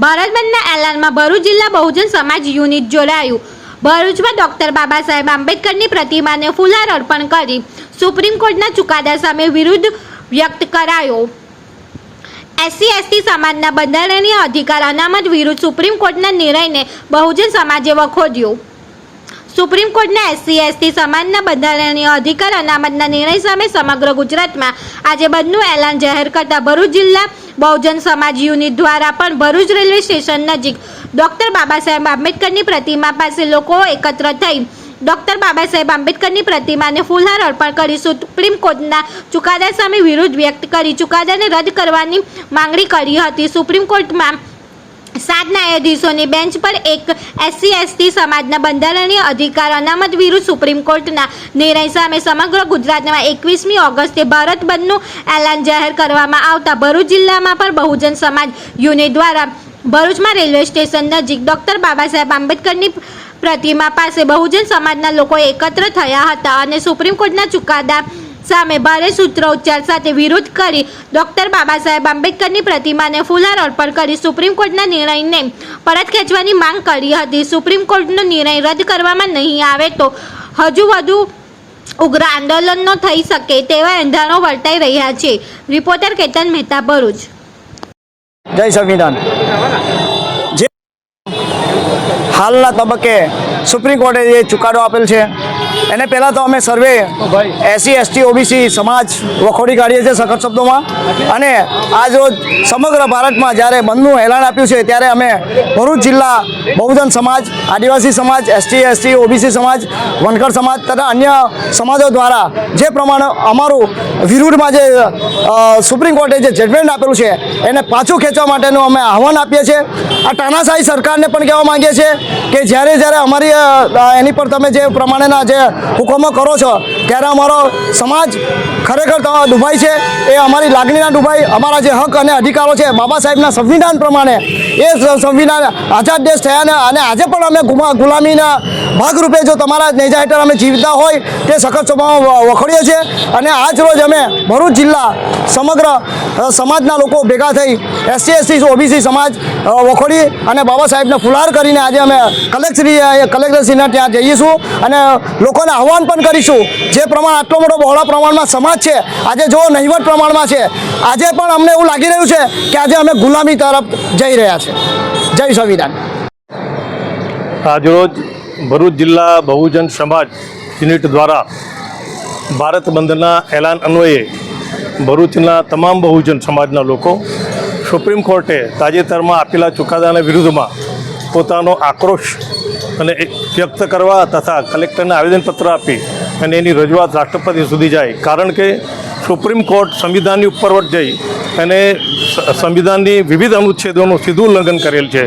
ભારત બંધના એલાનમાં ભરૂચ જિલ્લા બહુજન સમાજ યુનિટ જોડાયું। ભરૂચમાં ડોક્ટર બાબા સાહેબ આંબેડકરની પ્રતિમાને ફૂલહાર અર્પણ કરી સુપ્રીમ કોર્ટના ચુકાદા સામે વિરોધ વ્યક્ત કરાયો। SC/ST સમાજના બંધારણીય અધિકાર અનામત વિરુદ્ધ સુપ્રીમ કોર્ટના નિર્ણયને બહુજન સમાજે વખોડ્યો। સુપ્રીમ કોર્ટના SC/ST સમાજના બંધારણીય અધિકાર અનામતના નિર્ણય સામે સમગ્ર ગુજરાતમાં આજે બંધનું એલાન જાહેર કરતા ભરૂચ જિલ્લા બહુજન સમાજ યુનિટ દ્વારા પણ ભરૂચ રેલવે સ્ટેશન નજીક ડોક્ટર બાબા સાહેબ આંબેડકરની પ્રતિમા પાસે લોકો એકત્ર થઈ ડોક્ટર બાબા સાહેબ આંબેડકરની પ્રતિમાને ફૂલહાર અર્પણ કરી સુપ્રીમ કોર્ટના ચુકાદા સામે વિરોધ વ્યક્ત કરી ચુકાદાને રદ કરવાની માંગણી કરી હતી। સુપ્રીમ કોર્ટમાં 7 ન્યાયાધીશોની બેન્ચ પર એક SC/ST સમાજના બંધારણીય અધિકાર અનામત વિરુદ્ધ સુપ્રીમ કોર્ટના નિર્ણય સામે સમગ્ર ગુજરાતમાં 21મી ઓગસ્ટે ભારત બંધનું એલાન જાહેર કરવામાં આવતા ભરૂચ જિલ્લામાં પણ બહુજન સમાજ યુનિટ દ્વારા ભરૂચમાં રેલવે સ્ટેશન નજીક ડોક્ટર બાબા સાહેબ આંબેડકરની પ્રતિમા પાસે બહુજન સમાજના લોકો એકત્ર થયા હતા અને સુપ્રીમ કોર્ટના ચુકાદા સામે ભારે સૂત્રોચ્ચાર સાથે વિરોધ કરી ડોક્ટર બાબા સાહેબ આંબેડકરની પ્રતિમાને ફૂલહાર અર્પણ કરી સુપ્રીમ કોર્ટના નિર્ણયને પરત ખેંચવાની માંગ કરી હતી। સુપ્રીમ કોર્ટનો નિર્ણય રદ કરવામાં નહીં આવે તો હજુ વધુ ઉગ્ર આંદોલનો થઈ શકે તેવા એંધાણો વર્તાઈ રહ્યા છે। રિપોર્ટર કેતન મહેતા, ભરૂચ। જય સંવિધાન। જે હાલના તબક્કે સુપ્રીમ કોર્ટે જે ચુકાદો આપેલ છે એને પહેલાં તો અમે સર્વે SC/ST OBC સમાજ વખોડી કાઢીએ છીએ સખત શબ્દોમાં। અને આજ રોજ સમગ્ર ભારતમાં જ્યારે બંધનું એલાન આપ્યું છે ત્યારે અમે ભરૂચ જિલ્લા બહુજન સમાજ, આદિવાસી સમાજ, SC/ST OBC સમાજ, વનકર સમાજ તથા અન્ય સમાજો દ્વારા જે પ્રમાણે અમારું વિરુદ્ધમાં જે સુપ્રીમ કોર્ટે જે જજમેન્ટ આપેલું છે એને પાછું ખેંચવા માટેનું અમે આહવાન આપીએ છીએ। આ તાનાશાહી સરકારને પણ કહેવા માંગીએ છીએ કે જ્યારે અમારી એની પર તમે જે પ્રમાણેના જે હુકમો કરો છો ત્યારે અમારો સમાજ ખરેખર ડૂબાય છે। એ અમારી લાગણીના ડૂબાય, અમારા જે હક અને અધિકારો છે બાબા સાહેબના સંવિધાન પ્રમાણે એ સંવિધાન આઝાદ દેશ થયા અને આજે પણ અમે ગુલામીના ભાગરૂપે જો તમારા નેજા હેઠળ અમે જીવતા હોય તે સખત સભામાં વખોડીએ છીએ। અને આજ રોજ અમે ભરૂચ જિલ્લા સમગ્ર સમાજના લોકો ભેગા થઈ SC/ST OBC સમાજ વખોડી અને બાબા સાહેબને ફુલહાર કરીને આજે અમે કલેક્ટરશ્રીના ત્યાં જઈશું અને લોકોને આહવાન પણ કરીશું જે પ્રમાણે આટલો મોટો બહોળા પ્રમાણમાં સમાજ છે આજે જો નહિવત પ્રમાણમાં છે આજે પણ અમને એવું લાગી રહ્યું છે કે આજે અમે ગુલામી તરફ જઈ રહ્યા છે। જય સંવિધાન। આજરોજ ભરૂચ જિલ્લા બહુજન સમાજ યુનિટ દ્વારા ભારત બંધના એલાન અન્વયે ભરૂચના તમામ બહુજન સમાજના લોકો સુપ્રીમ કોર્ટે તાજેતરમાં આપેલા ચુકાદાના વિરુદ્ધમાં પોતાનો આક્રોશ અને વ્યક્ત કરવા તથા કલેક્ટરને આવેદનપત્ર આપી અને એની રજૂઆત રાષ્ટ્રપતિ સુધી જાય। કારણ કે સુપ્રીમ કોર્ટ સંવિધાનની ઉપરવટ જઈ અને સંવિધાનની વિવિધ અનુચ્છેદોનું સીધું ઉલ્લંઘન કરેલ છે।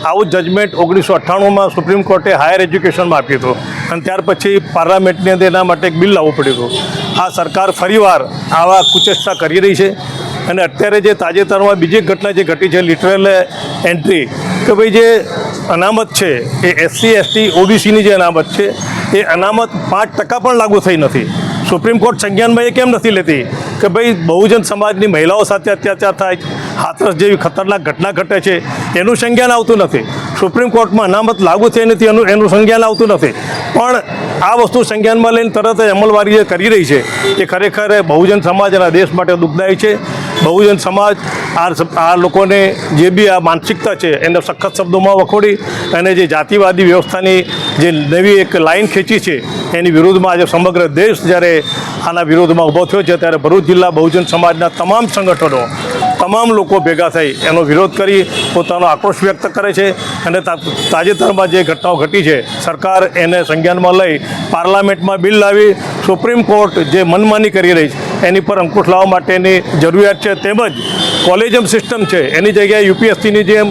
આવું જજમેન્ટ 1998માં સુપ્રીમ કોર્ટે હાયર એજ્યુકેશનમાં આપ્યું હતું અને ત્યાર પછી પાર્લામેન્ટની અંદર એના માટે એક બિલ લાવવું પડ્યું હતું। આ સરકાર ફરીવાર આવા કુચેષ્ટા કરી રહી છે અને અત્યારે જે તાજેતરમાં બીજી ઘટના જે ઘટી છે લિટરલ એન્ટ્રી કે ભાઈ જે અનામત છે એ SC/ST OBCની જે અનામત છે એ અનામત 5% પણ લાગુ થઈ નથી। સુપ્રીમ કોર્ટ સંજ્ઞાનમાં એ કેમ નથી લેતી કે ભાઈ બહુજન સમાજની મહિલાઓ સાથે અત્યાચાર થાય, હાથરસ જેવી ખતરનાક ઘટના ઘટે છે એનું સંજ્ઞાન આવતું નથી। સુપ્રીમ કોર્ટમાં અનામત લાગુ થઈ નથી એનું સંજ્ઞાન આવતું નથી, પણ આ વસ્તુ સંજ્ઞાનમાં લઈને તરત જ અમલવારી કરી રહી છે એ ખરેખર બહુજન સમાજ અને દેશ માટે દુઃખદાયી છે। બહુજન સમાજ આ લોકોને જે બી આ માનસિકતા છે એને સખત શબ્દોમાં વખોડી અને જે જાતિવાદી વ્યવસ્થાની જે નવી એક લાઈન ખેંચી છે એની વિરુદ્ધમાં આજે સમગ્ર દેશ જ્યારે આના વિરોધમાં ઊભો થયો છે ત્યારે ભરૂચ જિલ્લા બહુજન સમાજના તમામ સંગઠનો, તમામ લોકો ભેગા થઈ એનો વિરોધ કરી પોતાનો આક્રોશ વ્યક્ત કરે છે અને તાજેતરમાં જે ઘટનાઓ ઘટી છે સરકાર એને સંજ્ઞાનમાં લઈ પાર્લામેન્ટમાં બિલ લાવી સુપ્રીમ કોર્ટ જે મનમાની કરી રહી છે એની પર અંકુશ લાવવા માટેની જરૂરિયાત છે। તેમજ કોલેજિયમ સિસ્ટમ છે એની જગ્યાએ UPSCની જેમ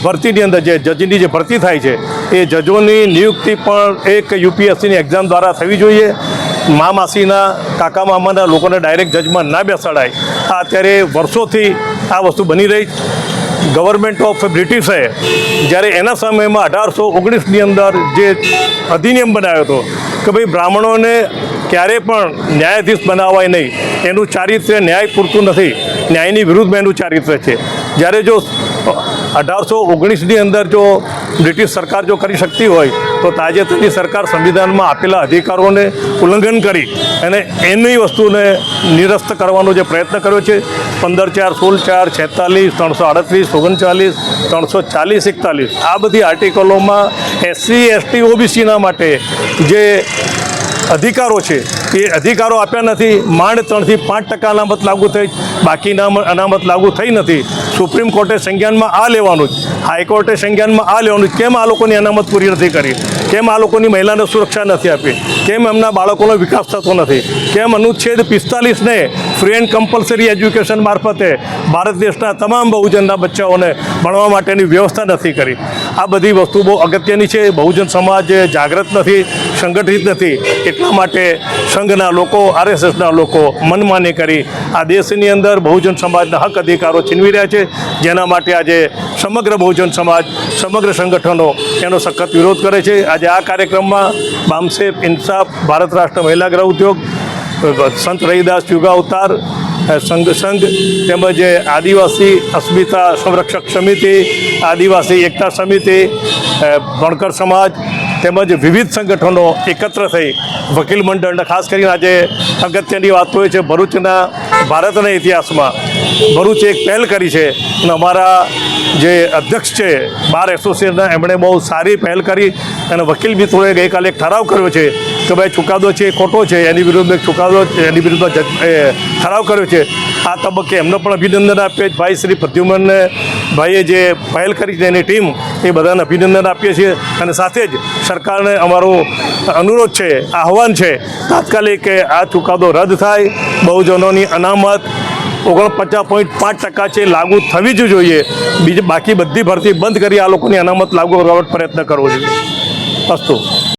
ભરતીની અંદર જે જજની જે ભરતી થાય છે એ જજોની નિયુક્તિ પણ એક UPSCની એક્ઝામ દ્વારા થવી જોઈએ। માસીના કાકા મામાના લોકોને ડાયરેક્ટ જજમાં ના બેસાડાય। આ અત્યારે વર્ષોથી આ વસ્તુ બની રહી। ગવર્મેન્ટ ઓફ બ્રિટિશે જ્યારે એના સમયમાં 1819ની અંદર જે અધિનિયમ બનાવ્યો હતો કે ભાઈ બ્રાહ્મણોને ક્યારે પણ ન્યાયાધીશ બનાવાય નહીં, એનું ચારિત્ર્ય ન્યાય પૂરતું નથી, ન્યાયની વિરુદ્ધમાં એનું ચારિત્ર્ય છે। જ્યારે જો 1819ની અંદર જો બ્રિટિશ સરકાર જો કરી શકતી હોય તો તાજેતરની સરકાર સંવિધાનમાં આપેલા અધિકારોને ઉલ્લંઘન કરી અને એની વસ્તુને નિરસ્ત કરવાનો જે પ્રયત્ન કર્યો છે 15/4, 16/4, 46, 338, 39, 340, 41 આ બધી આર્ટિકલોમાં SC, ST, OBCના માટે જે અધિકારો છે એ અધિકારો આપ્યા નથી. માંડ 3 થી 5% અનામત લાગુ થઈ, બાકીના અનામત લાગુ થઈ નથી. સુપ્રીમ કોર્ટે સંજ્ઞાનમાં આ લેવાનું જ, હાઈકોર્ટે સંજ્ઞાનમાં આ લેવાનું જ. કેમ આ લોકોની અનામત પૂરી નથી કરી? કેમ આ લોકોની મહિલાને સુરક્ષા નથી આપી? કેમ એમના બાળકોનો વિકાસ થતો નથી? કેમ અનુચ્છેદ 45ને ફ્રી એન્ડ કમ્પલસરી એજ્યુકેશન મારફતે ભારત દેશના તમામ બહુજનના બચ્ચાઓને ભણવા માટેની વ્યવસ્થા નથી કરી? આ બધી વસ્તુ બહુ અગત્યની છે. બહુજન સમાજ જાગૃત નથી, સંગઠિત નથી. એટલા માટે સંઘના લોકો, RSSના લોકો મનમાની કરી આ દેશની અંદર બહુજન સમાજના હક અધિકારો છીનવી રહ્યા છે, જેના માટે આજે સમગ્ર બહુજન સમાજ, સમગ્ર સંગઠનો એનો સખત વિરોધ કરે છે. આજે આ કાર્યક્રમમાં બામસેફ, ઇન્સાફ, ભારત રાષ્ટ્ર મહિલા ગૃહ ઉદ્યોગ, સંત રહીદાસ યુગા અવતાર સંઘ તેમજ આદિવાસી અસ્મિતા સંરક્ષક સમિતિ, આદિવાસી એકતા સમિતિ, વણકર સમાજ તેમજ વિવિધ સંગઠનો એકત્ર થઈ વકીલ મંડળ, ખાસ કરીને આજે અગત્યની વાત હોય છે ભરૂચના ભારતના ઇતિહાસમાં ભરૂચ એક પહેલ કરી છે અને અમારા જે અધ્યક્ષ છે બાર એસોસિએશનના, એમણે બહુ સારી પહેલ કરી અને વકીલ મિત્રોએ ગઈકાલે એક ઠરાવ કર્યો છે કે ભાઈ ચુકાદો છે એ ખોટો છે, એની વિરુદ્ધ એક ચુકાદો, એની વિરુદ્ધમાં ઠરાવ કર્યો છે. આ તબક્કે એમને પણ અભિનંદન આપીએ. ભાઈ શ્રી પ્રદ્યુમન ભાઈએ જે પહેલ કરી છે એની ટીમ, એ બધાને અભિનંદન આપીએ છીએ. અને સાથે જ સરકારને અમારો અનુરોધ છે, આહવાન છે, તાત્કાલિક કે આ ચુકાદો રદ થાય. બહુજનોની અનામત 49.5% છે, લાગુ થવી જ જોઈએ. બાકી બધી ભરતી બંધ કરી આ લોકોની અનામત લાગુ કરવાનો પ્રયત્ન કરવો જોઈએ. અસ્તુ.